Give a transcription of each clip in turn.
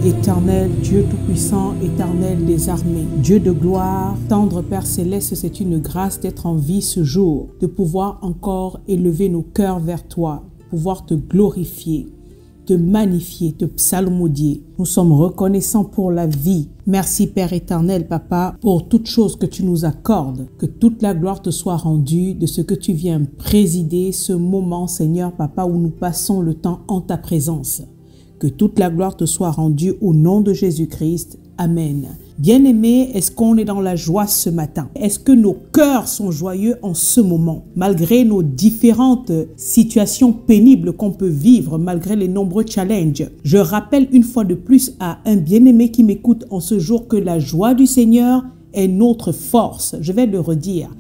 Éternel, Dieu Tout-Puissant, éternel des armées, Dieu de gloire, tendre Père Céleste, c'est une grâce d'être en vie ce jour, de pouvoir encore élever nos cœurs vers toi, pouvoir te glorifier, te magnifier, te psalmodier. Nous sommes reconnaissants pour la vie. Merci Père éternel, Papa, pour toutes choses que tu nous accordes. Que toute la gloire te soit rendue de ce que tu viens présider ce moment, Seigneur, Papa, où nous passons le temps en ta présence. Que toute la gloire te soit rendue au nom de Jésus-Christ. Amen. Bien-aimés, est-ce qu'on est dans la joie ce matin? Est-ce que nos cœurs sont joyeux en ce moment? Malgré nos différentes situations pénibles qu'on peut vivre, malgré les nombreux challenges. Je rappelle une fois de plus à un bien-aimé qui m'écoute en ce jour que la joie du Seigneur est notre force. Je vais le redire.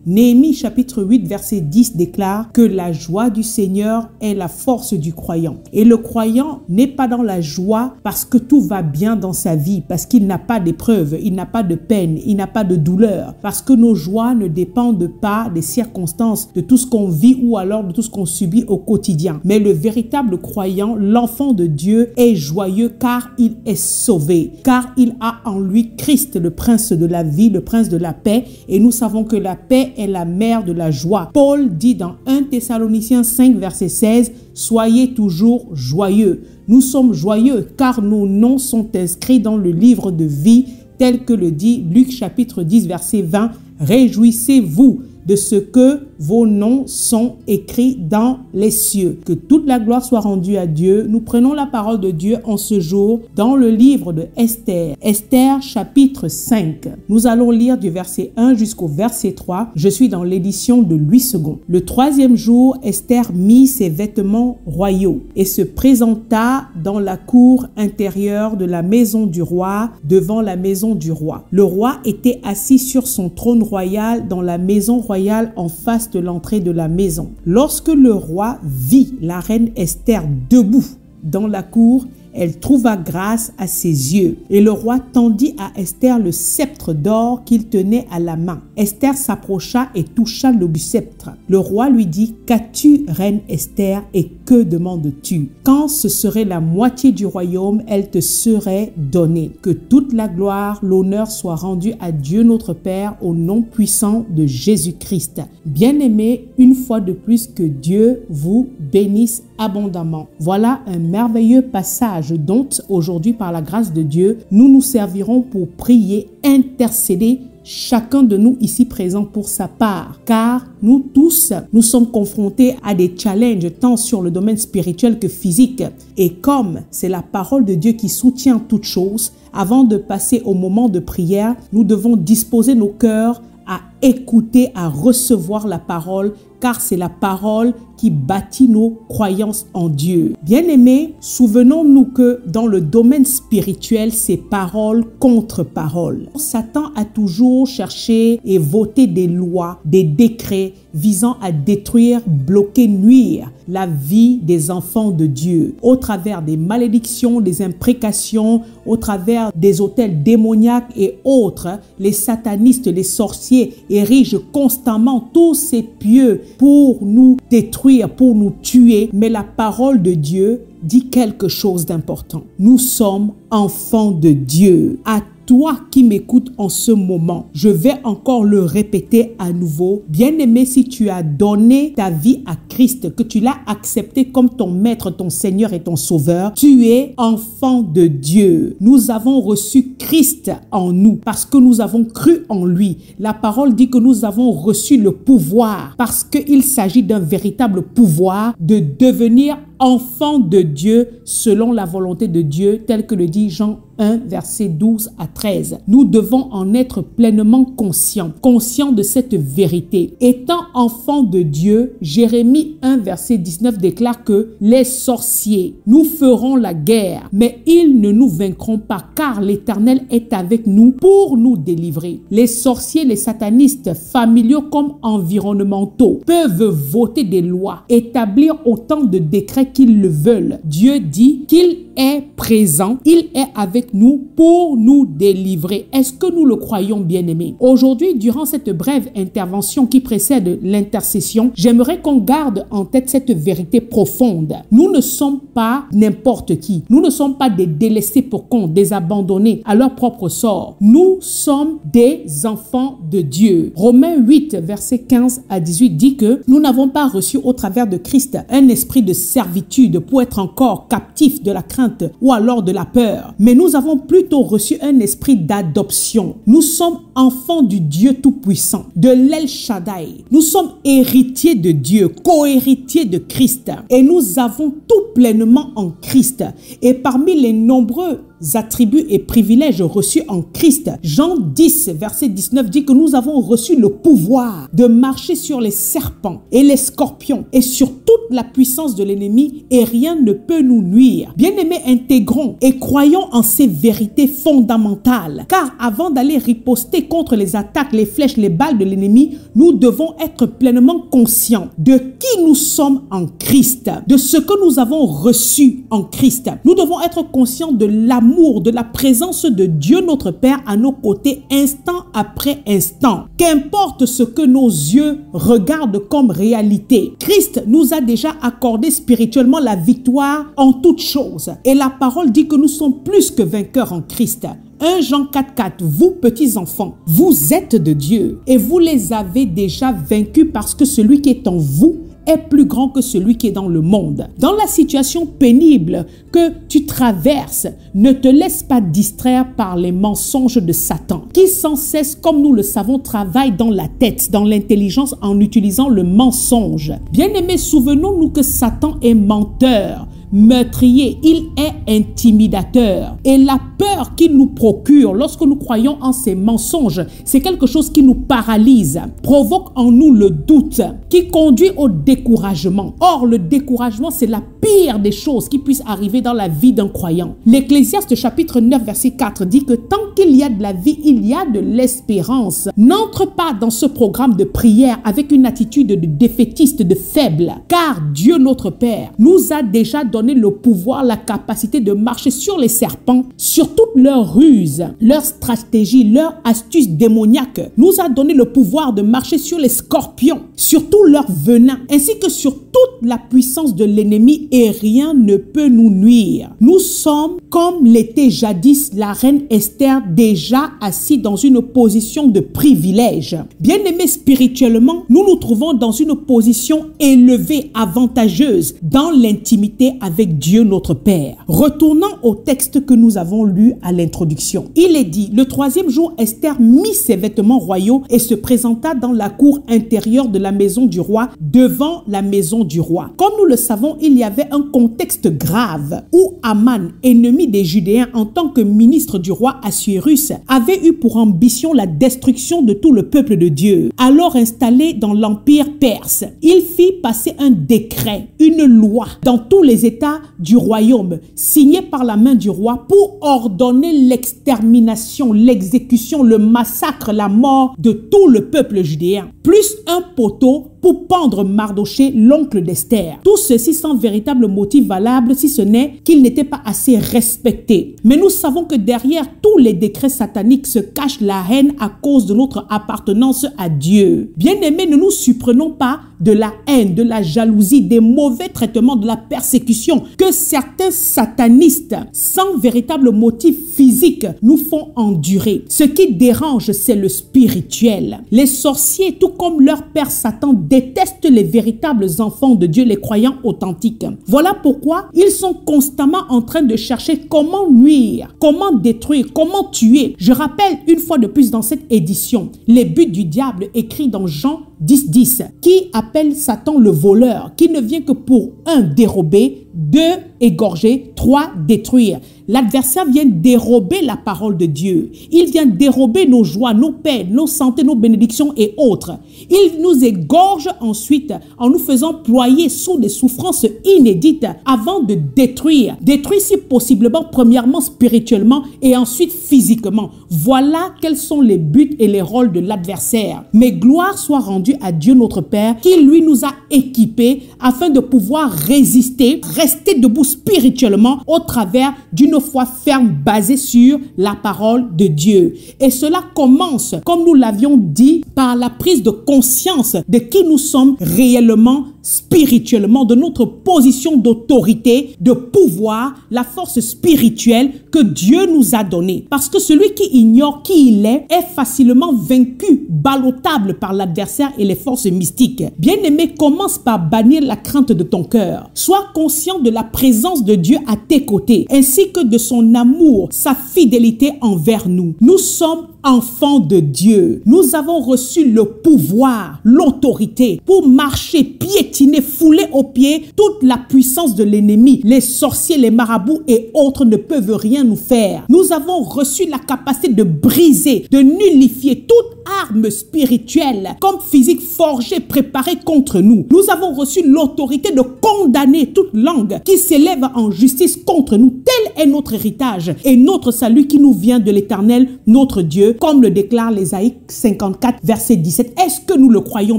Néhémie chapitre 8 verset 10 déclare que la joie du Seigneur est la force du croyant. Et le croyant n'est pas dans la joie parce que tout va bien dans sa vie, parce qu'il n'a pas d'épreuve, il n'a pas de peine, il n'a pas de douleur, parce que nos joies ne dépendent pas des circonstances, de tout ce qu'on vit ou alors de tout ce qu'on subit au quotidien. Mais le véritable croyant, l'enfant de Dieu, est joyeux car il est sauvé, car il a en lui Christ, le prince de la vie, le prince de la paix. Et nous savons que la paix est la mère de la joie. Paul dit dans 1 Thessaloniciens 5 verset 16, « Soyez toujours joyeux. Nous sommes joyeux car nos noms sont inscrits dans le livre de vie tel que le dit Luc chapitre 10 verset 20. Réjouissez-vous de ce que vos noms sont écrits dans les cieux. » Que toute la gloire soit rendue à Dieu. Nous prenons la parole de Dieu en ce jour dans le livre de Esther. Esther chapitre 5. Nous allons lire du verset 1 jusqu'au verset 3. Je suis dans l'édition de Louis II. Le troisième jour, Esther mit ses vêtements royaux et se présenta dans la cour intérieure de la maison du roi, devant la maison du roi. Le roi était assis sur son trône royal dans la maison royale en face de l'entrée de la maison. Lorsque le roi vit la reine Esther debout dans la cour, elle trouva grâce à ses yeux. Et le roi tendit à Esther le sceptre d'or qu'il tenait à la main. Esther s'approcha et toucha le sceptre. Le roi lui dit, « Qu'as-tu, reine Esther, et que demandes-tu? Quand ce serait la moitié du royaume, elle te serait donnée. Que toute la gloire, l'honneur soit rendu à Dieu notre Père au nom puissant de Jésus-Christ. » Bien-aimés, une fois de plus, que Dieu vous bénisse abondamment. Voilà un merveilleux passage dont aujourd'hui, par la grâce de Dieu, nous nous servirons pour prier, intercéder chacun de nous ici présent pour sa part, car nous tous, nous sommes confrontés à des challenges tant sur le domaine spirituel que physique. Et comme c'est la parole de Dieu qui soutient toutes choses, avant de passer au moment de prière, nous devons disposer nos cœurs à écouter, à recevoir la parole, car c'est la parole qui bâtit nos croyances en Dieu. Bien-aimés, souvenons-nous que dans le domaine spirituel, c'est parole contre parole. Satan a toujours cherché et voté des lois, des décrets visant à détruire, bloquer, nuire la vie des enfants de Dieu au travers des malédictions, des imprécations, au travers des autels démoniaques et autres. Les satanistes, les sorciers érigent constamment tous ces pieux pour nous détruire, pour nous tuer. Mais la parole de Dieu dit quelque chose d'important. Nous sommes enfants de Dieu. À toi qui m'écoutes en ce moment, je vais encore le répéter à nouveau. Bien-aimé, si tu as donné ta vie à Christ, que tu l'as accepté comme ton maître, ton Seigneur et ton Sauveur, tu es enfant de Dieu. Nous avons reçu Christ en nous parce que nous avons cru en lui. La parole dit que nous avons reçu le pouvoir parce qu'il s'agit d'un véritable pouvoir de devenir enfant de Dieu selon la volonté de Dieu, tel que le dit Jean 1, verset 12 à 13. Nous devons en être pleinement conscients de cette vérité. Étant enfants de Dieu, Jérémie 1, verset 19 déclare que les sorciers nous feront la guerre, mais ils ne nous vaincront pas, car l'Éternel est avec nous pour nous délivrer. Les sorciers, les satanistes, familiaux comme environnementaux, peuvent voter des lois, établir autant de décrets qu'ils le veulent. Dieu dit qu'il est présent, il est avec nous pour nous délivrer. Est-ce que nous le croyons, bien-aimés? Aujourd'hui, durant cette brève intervention qui précède l'intercession, j'aimerais qu'on garde en tête cette vérité profonde. Nous ne sommes pas n'importe qui. Nous ne sommes pas des délaissés pour compte, des abandonnés à leur propre sort. Nous sommes des enfants de Dieu. Romains 8, versets 15 à 18 dit que nous n'avons pas reçu au travers de Christ un esprit de servitude pour être encore captifs de la crainte ou alors de la peur, mais nous avons plutôt reçu un esprit d'adoption. Nous sommes enfants du Dieu Tout-Puissant, de l'El Shaddai. Nous sommes héritiers de Dieu, co-héritiers de Christ, et nous avons tout pleinement en Christ. Et parmi les nombreux attributs et privilèges reçus en Christ, Jean 10, verset 19 dit que nous avons reçu le pouvoir de marcher sur les serpents et les scorpions et sur toute la puissance de l'ennemi, et rien ne peut nous nuire. Bien-aimés, intégrons et croyons en ces vérités fondamentales, car avant d'aller riposter contre les attaques, les flèches, les balles de l'ennemi, nous devons être pleinement conscients de qui nous sommes en Christ, de ce que nous avons reçu en Christ. Nous devons être conscients de l'amour, de la présence de Dieu notre Père à nos côtés instant après instant. Qu'importe ce que nos yeux regardent comme réalité, Christ nous a déjà accordé spirituellement la victoire en toutes choses. Et la parole dit que nous sommes plus que vainqueurs en Christ. 1 Jean 4,4, vous petits enfants, vous êtes de Dieu et vous les avez déjà vaincus parce que celui qui est en vous est plus grand que celui qui est dans le monde. Dans la situation pénible que tu traverses, ne te laisse pas distraire par les mensonges de Satan, qui sans cesse, comme nous le savons, travaille dans la tête, dans l'intelligence en utilisant le mensonge. Bien-aimés, souvenons-nous que Satan est menteur, meurtrier, il est intimidateur. Et la peur qu'il nous procure lorsque nous croyons en ces mensonges, c'est quelque chose qui nous paralyse, provoque en nous le doute, qui conduit au découragement. Or, le découragement, c'est la pire des choses qui puissent arriver dans la vie d'un croyant. L'Ecclésiaste chapitre 9, verset 4 dit que tant qu'il y a de la vie, il y a de l'espérance. N'entre pas dans ce programme de prière avec une attitude de défaitiste, de faible, car Dieu notre Père nous a déjà donné le pouvoir, la capacité de marcher sur les serpents, sur toutes leurs ruses, leurs stratégies, leurs astuces démoniaques. Nous a donné le pouvoir de marcher sur les scorpions, sur tout leur venin, ainsi que sur toute la puissance de l'ennemi, et rien ne peut nous nuire. Nous sommes, comme l'était jadis la reine Esther, déjà assis dans une position de privilège. Bien-aimés spirituellement, nous nous trouvons dans une position élevée, avantageuse, dans l'intimité avec Dieu notre Père. Retournons au texte que nous avons lu à l'introduction. Il est dit, le troisième jour, Esther mit ses vêtements royaux et se présenta dans la cour intérieure de la maison du roi, devant la maison du roi. Comme nous le savons, il y avait un contexte grave où Aman, ennemi des Judéens en tant que ministre du roi Assuérus, avait eu pour ambition la destruction de tout le peuple de Dieu. Alors installé dans l'empire perse, il fit passer un décret, une loi dans tous les États du royaume, signé par la main du roi pour ordonner l'extermination, l'exécution, le massacre, la mort de tout le peuple judéen, plus un poteau pour pendre Mardoché, l'oncle d'Esther. Tout ceci sans véritable motif valable, si ce n'est qu'il n'était pas assez respecté. Mais nous savons que derrière tous les décrets sataniques se cache la haine à cause de notre appartenance à Dieu. Bien-aimés, ne nous surprenons pas de la haine, de la jalousie, des mauvais traitements, de la persécution que certains satanistes, sans véritable motif physique, nous font endurer. Ce qui dérange, c'est le spirituel. Les sorciers, tout comme leur père Satan, détestent les véritables enfants de Dieu, les croyants authentiques. Voilà pourquoi ils sont constamment en train de chercher comment nuire, comment détruire, comment tuer. Je rappelle une fois de plus dans cette édition les buts du diable écrits dans Jean 10, qui appelle Satan le voleur, qui ne vient que pour 1, dérober, 2, égorger, 3, détruire. L'adversaire vient dérober la parole de Dieu. Il vient dérober nos joies, nos paix, nos santé, nos bénédictions et autres. Il nous égorge ensuite en nous faisant ployer sous des souffrances inédites avant de détruire. Détruire si possiblement, premièrement spirituellement et ensuite physiquement. Voilà quels sont les buts et les rôles de l'adversaire. Mais gloire soit rendue rendu à Dieu notre Père, qui lui nous a équipés afin de pouvoir résister, rester debout spirituellement au travers d'une foi ferme basée sur la parole de Dieu. Et cela commence, comme nous l'avions dit, par la prise de conscience de qui nous sommes réellement spirituellement, de notre position d'autorité, de pouvoir, la force spirituelle que Dieu nous a donnée. Parce que celui qui ignore qui il est facilement vaincu, ballottable par l'adversaire et les forces mystiques. Bien-aimé, commence par bannir la crainte de ton cœur. Sois conscient de la présence de Dieu à tes côtés, ainsi que de son amour, sa fidélité envers nous. Nous sommes enfants de Dieu. Nous avons reçu le pouvoir, l'autorité pour marcher, piétiner, fouler aux pieds toute la puissance de l'ennemi. Les sorciers, les marabouts et autres ne peuvent rien nous faire. Nous avons reçu la capacité de briser, de nullifier toute arme spirituelle comme physique forgée, préparée contre nous. Nous avons reçu l'autorité de condamner toute langue qui s'élève en justice contre nous. Tel est notre héritage et notre salut qui nous vient de l'Éternel, notre Dieu, comme le déclare l'Ésaïe 54, verset 17. Est-ce que nous le croyons,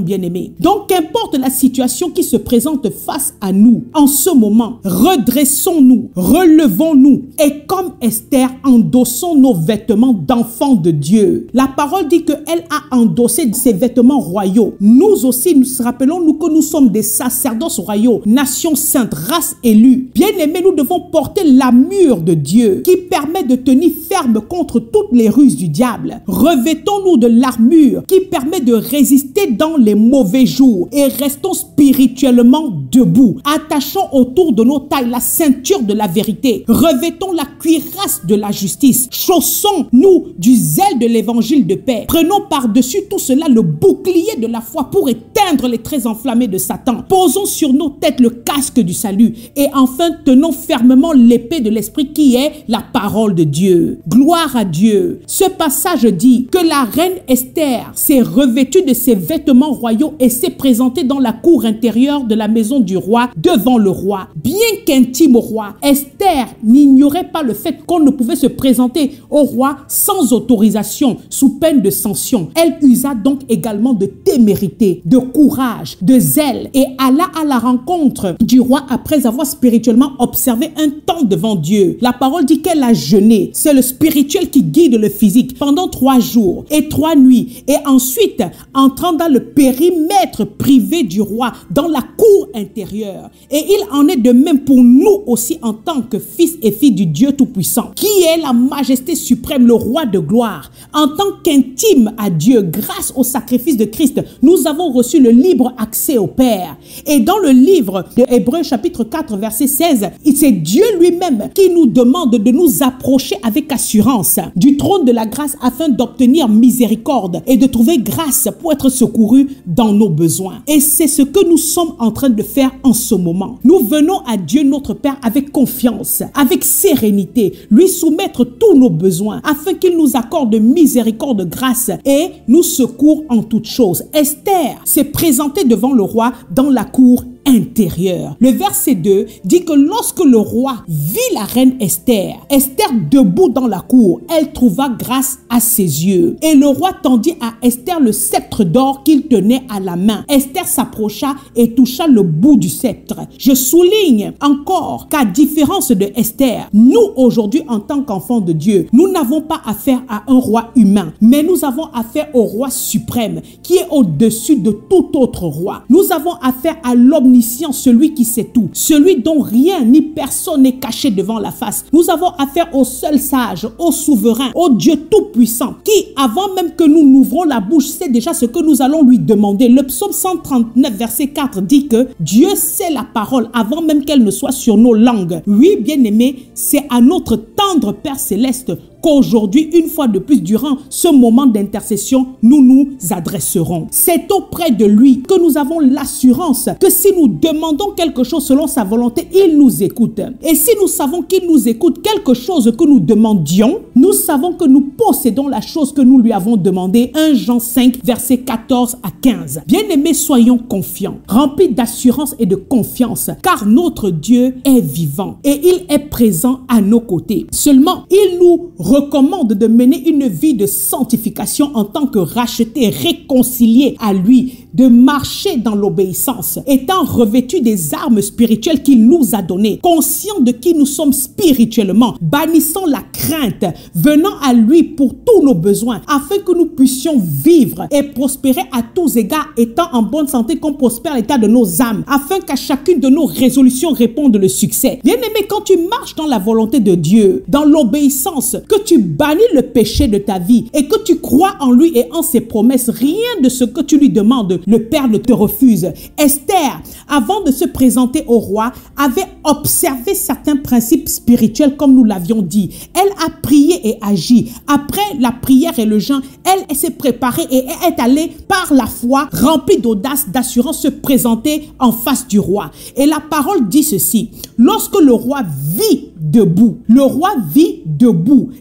bien-aimés? Donc, qu'importe la situation qui se présente face à nous, en ce moment, redressons-nous, relevons-nous et comme Esther, endossons nos vêtements d'enfants de Dieu. La parole dit qu'elle a endossé ses vêtements royaux. Nous aussi, nous rappelons-nous que nous sommes des sacerdoces royaux, nation sainte, race élue. Bien-aimés, nous devons porter l'armure de Dieu qui permet de tenir ferme contre toutes les ruses du diable. Revêtons-nous de l'armure qui permet de résister dans les mauvais jours et restons spirituellement debout. Attachons autour de nos tailles la ceinture de la vérité. Revêtons la cuirasse de la justice. Chaussons-nous du zèle de l'évangile de paix. Prenons par-dessus tout cela le bouclier de la foi pour éteindre les traits enflammés de Satan. Posons sur nos têtes le casque du salut et enfin tenons fermement l'épée de l'esprit qui est la parole de Dieu. Gloire à Dieu. Ce passage dit que la reine Esther s'est revêtue de ses vêtements royaux et s'est présentée dans la cour intérieure de la maison du roi devant le roi. Bien qu'intime au roi, Esther n'ignorait pas le fait qu'on ne pouvait se présenter au roi sans autorisation, sous peine de sanction. Elle usa donc également de témérité, de courage, de zèle et alla à la rencontre du roi après avoir spirituellement observé un temps devant Dieu. La parole dit qu'elle a jeûné. C'est le spirituel qui guide le physique pendant 3 jours et 3 nuits. Et ensuite, entrant dans le périmètre privé du roi, dans la cour intérieure. Et il en est de même pour nous aussi en tant que fils et filles du Dieu Tout-Puissant, qui est la majesté suprême, le roi de gloire. En tant qu'intime à Dieu, grâce au sacrifice de Christ, nous avons reçu le libre accès au Père. Et dans le livre de Hébreux chapitre 4, verset 16, c'est Dieu lui-même qui nous demande de nous approcher avec assurance du trône de la grâce afin d'obtenir miséricorde et de trouver grâce pour être secourus dans nos besoins. Et c'est ce que nous sommes en train de faire en ce moment. Nous venons à Dieu notre Père avec confiance, avec sérénité, lui soumettre tous nos besoins afin qu'il nous accorde miséricorde, grâce et nous secours en toutes choses. Esther s'est présentée devant le roi dans la cour intérieure. Le verset 2 dit que lorsque le roi vit la reine Esther, Esther debout dans la cour, elle trouva grâce à ses yeux. Et le roi tendit à Esther le sceptre d'or qu'il tenait à la main. Esther s'approcha et toucha le bout du sceptre. Je souligne encore qu'à différence de Esther, nous aujourd'hui en tant qu'enfants de Dieu, nous n'avons pas affaire à un roi humain, mais nous avons affaire au roi suprême qui est au-dessus de tout autre roi. Nous avons affaire à l'omniscience, celui qui sait tout, celui dont rien ni personne n'est caché devant la face. Nous avons affaire au seul sage, au souverain, au Dieu tout-puissant, qui avant même que nous n'ouvrons la bouche, sait déjà ce que nous allons lui demander. Le psaume 139, verset 4 dit que Dieu sait la parole avant même qu'elle ne soit sur nos langues. Oui, bien-aimés, c'est à notre tendre Père Céleste qu'aujourd'hui, une fois de plus, durant ce moment d'intercession, nous nous adresserons. C'est auprès de lui que nous avons l'assurance que si nous demandons quelque chose selon sa volonté, il nous écoute. Et si nous savons qu'il nous écoute, quelque chose que nous demandions, nous savons que nous possédons la chose que nous lui avons demandé. 1 Jean 5, versets 14 à 15. Bien-aimés, soyons confiants, remplis d'assurance et de confiance, car notre Dieu est vivant et il est présent à nos côtés. Seulement, il nous recommande de mener une vie de sanctification en tant que rachetés, réconciliés à lui, de marcher dans l'obéissance, étant revêtus des armes spirituelles qu'il nous a données, conscients de qui nous sommes spirituellement, bannissant la crainte, venant à lui pour tous nos besoins, afin que nous puissions vivre et prospérer à tous égards, étant en bonne santé comme prospère l'état de nos âmes, afin qu'à chacune de nos résolutions réponde le succès. Bien-aimé, quand tu marches dans la volonté de Dieu, dans l'obéissance, que tu bannis le péché de ta vie et que tu crois en lui et en ses promesses, rien de ce que tu lui demandes, le Père ne te refuse. Esther, avant de se présenter au roi, avait observé certains principes spirituels comme nous l'avions dit. Elle a prié et agi. Après la prière et le jeûne, elle s'est préparée et est allée par la foi, remplie d'audace, d'assurance, se présenter en face du roi. Et la parole dit ceci: lorsque le roi vit debout,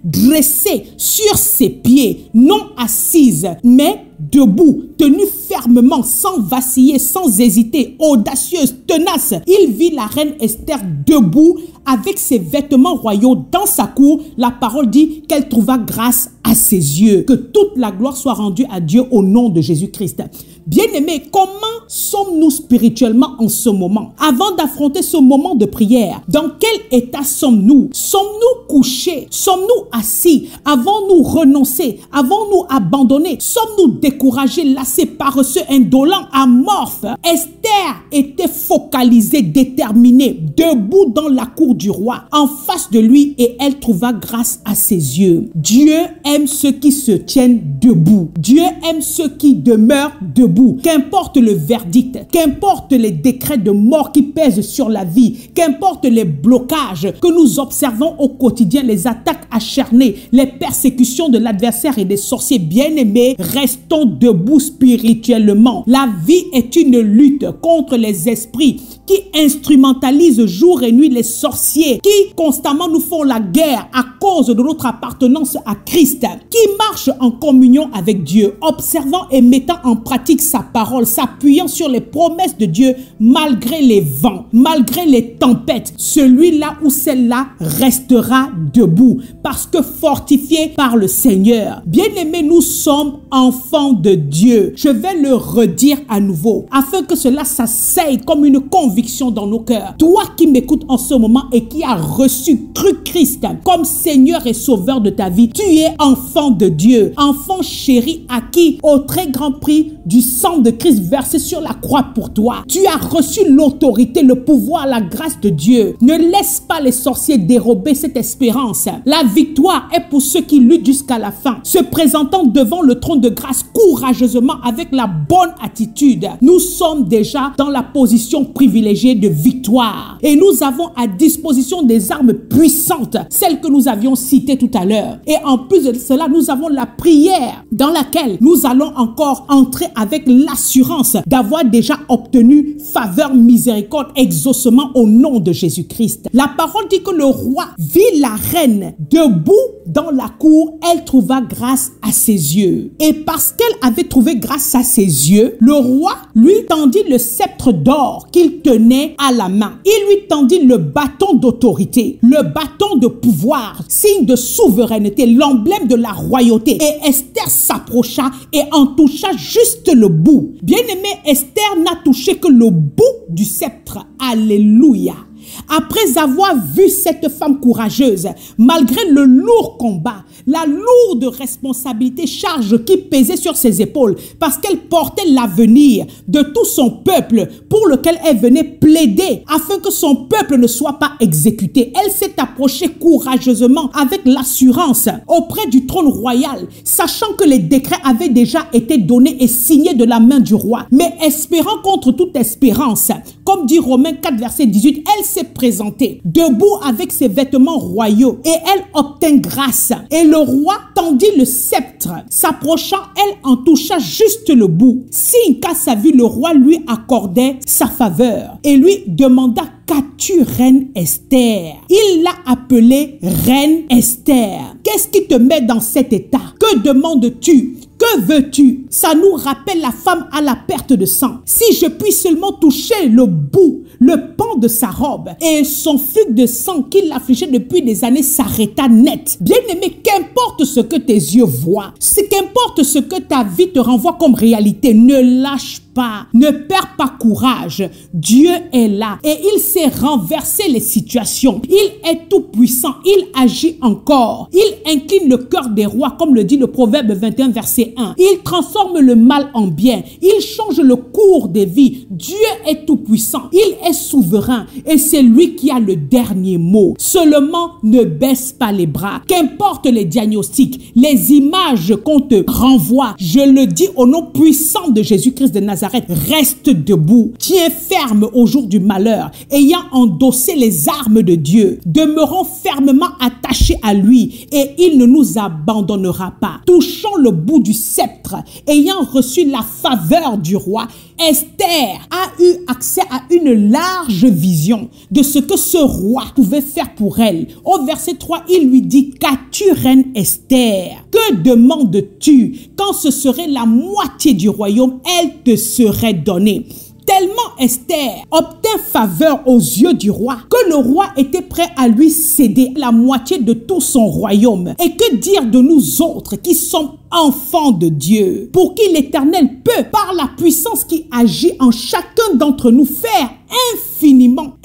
dressé sur ses pieds, non assise, mais debout, tenue fermement, sans vaciller, sans hésiter, audacieuse, tenace. Il vit la reine Esther debout avec ses vêtements royaux dans sa cour. La parole dit qu'elle trouva grâce à ses yeux. Que toute la gloire soit rendue à Dieu au nom de Jésus-Christ. Bien-aimés, comment sommes-nous spirituellement en ce moment? Avant d'affronter ce moment de prière, dans quel état sommes-nous? Sommes-nous couchés? Sommes-nous assis? Avons-nous renoncé? Avons-nous abandonné? Sommes-nous découragés, lassés, paresseux, indolents, amorphes? Esther était focalisée, déterminée, debout dans la cour du roi, en face de lui, et elle trouva grâce à ses yeux. Dieu aime ceux qui se tiennent debout. Dieu aime ceux qui demeurent debout. Qu'importe le verdict, qu'importe les décrets de mort qui pèsent sur la vie, qu'importe les blocages que nous observons au quotidien, les attaques acharnées, les persécutions de l'adversaire et des sorciers bien-aimés, restons debout spirituellement. La vie est une lutte contre les esprits qui instrumentalisent jour et nuit les sorciers, qui constamment nous font la guerre à cause de notre appartenance à Christ, qui marche en communion avec Dieu, observant et mettant en pratique sa parole, s'appuyant sur les promesses de Dieu malgré les vents, malgré les tempêtes. Celui-là ou celle-là restera debout parce que fortifié par le Seigneur. Bien-aimés, nous sommes enfants de Dieu. Je vais le redire à nouveau afin que cela s'asseye comme une conviction dans nos cœurs. Toi qui m'écoutes en ce moment et qui as reçu, cru Christ comme Seigneur et Sauveur de ta vie, tu es enfant de Dieu, enfant chéri acquis au très grand prix du sang de Christ versé sur la croix pour toi. Tu as reçu l'autorité, le pouvoir, la grâce de Dieu. Ne laisse pas les sorciers dérober cette espérance. La victoire est pour ceux qui luttent jusqu'à la fin, se présentant devant le trône de grâce courageusement avec la bonne attitude. Nous sommes déjà dans la position privilégiée de victoire et nous avons à disposition des armes puissantes, celles que nous avions citées tout à l'heure. Et en plus de cela, nous avons la prière dans laquelle nous allons encore entrer avec l'assurance d'avoir déjà obtenu faveur, miséricorde, exaucement au nom de Jésus-Christ. La parole dit que le roi vit la reine debout dans la cour, elle trouva grâce à ses yeux. Et parce qu'elle avait trouvé grâce à ses yeux, le roi lui tendit le sceptre d'or qu'il tenait à la main. Il lui tendit le bâton d'autorité, le bâton de pouvoir, signe de souveraineté, l'emblème de la royauté. Et Esther s'approcha et en toucha juste le bout. Bien-aimé, Esther n'a touché que le bout du sceptre. Alléluia. Après avoir vu cette femme courageuse, malgré le lourd combat, la lourde responsabilité, charge qui pesait sur ses épaules, parce qu'elle portait l'avenir de tout son peuple pour lequel elle venait plaider afin que son peuple ne soit pas exécuté. Elle s'est approchée courageusement avec l'assurance auprès du trône royal, sachant que les décrets avaient déjà été donnés et signés de la main du roi, mais espérant contre toute espérance. Comme dit Romains 4, verset 18, elle s'est présentée debout avec ses vêtements royaux et elle obtint grâce. Et le roi tendit le sceptre. S'approchant, elle en toucha juste le bout. Signe qu'à sa vue, le roi lui accordait sa faveur et lui demanda: qu'as-tu, reine Esther? Il l'a appelée reine Esther. Qu'est-ce qui te met dans cet état? Que demandes-tu? Que veux-tu? Ça nous rappelle la femme à la perte de sang. Si je puis seulement toucher le bout, le pan de sa robe, et son flux de sang qui l'affligeait depuis des années s'arrêta net. Bien-aimé, qu'importe ce que tes yeux voient, qu'importe ce que ta vie te renvoie comme réalité, ne lâche pas, ne perds pas courage. Dieu est là et il sait renverser les situations. Il est tout puissant, il agit encore. Il incline le cœur des rois, comme le dit le Proverbe 21, verset 1. Il transforme le mal en bien. Il change le cours des vies. Dieu est tout puissant, il est souverain et c'est lui qui a le dernier mot. Seulement, ne baisse pas les bras. Qu'importe les diagnostics, les images qu'on te renvoie, je le dis au nom puissant de Jésus-Christ de Nazareth, reste debout. Tiens ferme au jour du malheur, ayant endossé les armes de Dieu. Demeurons fermement attachés à lui et il ne nous abandonnera pas. Touchons le bout du sceptre, ayant reçu la faveur du roi. Esther a eu accès à une large vision de ce que ce roi pouvait faire pour elle. Au verset 3, il lui dit: qu'as-tu, reine Esther? Que demandes-tu? Quand ce serait la moitié du royaume, elle te serait donnée. Tellement Esther obtint faveur aux yeux du roi que le roi était prêt à lui céder la moitié de tout son royaume. Et que dire de nous autres qui sommes enfants de Dieu, pour qui l'Éternel peut, par la puissance qui agit en chacun d'entre nous, faire infiniment,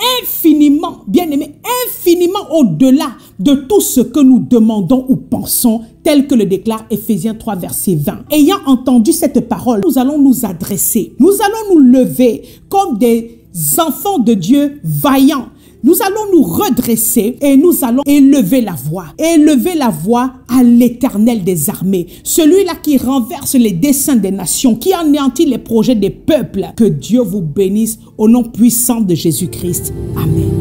bien-aimé, infiniment au-delà de tout ce que nous demandons ou pensons, tel que le déclare Éphésiens 3, verset 20. Ayant entendu cette parole, nous allons nous adresser, nous allons nous lever comme des enfants de Dieu vaillants. Nous allons nous redresser et nous allons élever la voix à l'Éternel des armées, celui-là qui renverse les desseins des nations, qui anéantit les projets des peuples. Que Dieu vous bénisse au nom puissant de Jésus-Christ. Amen.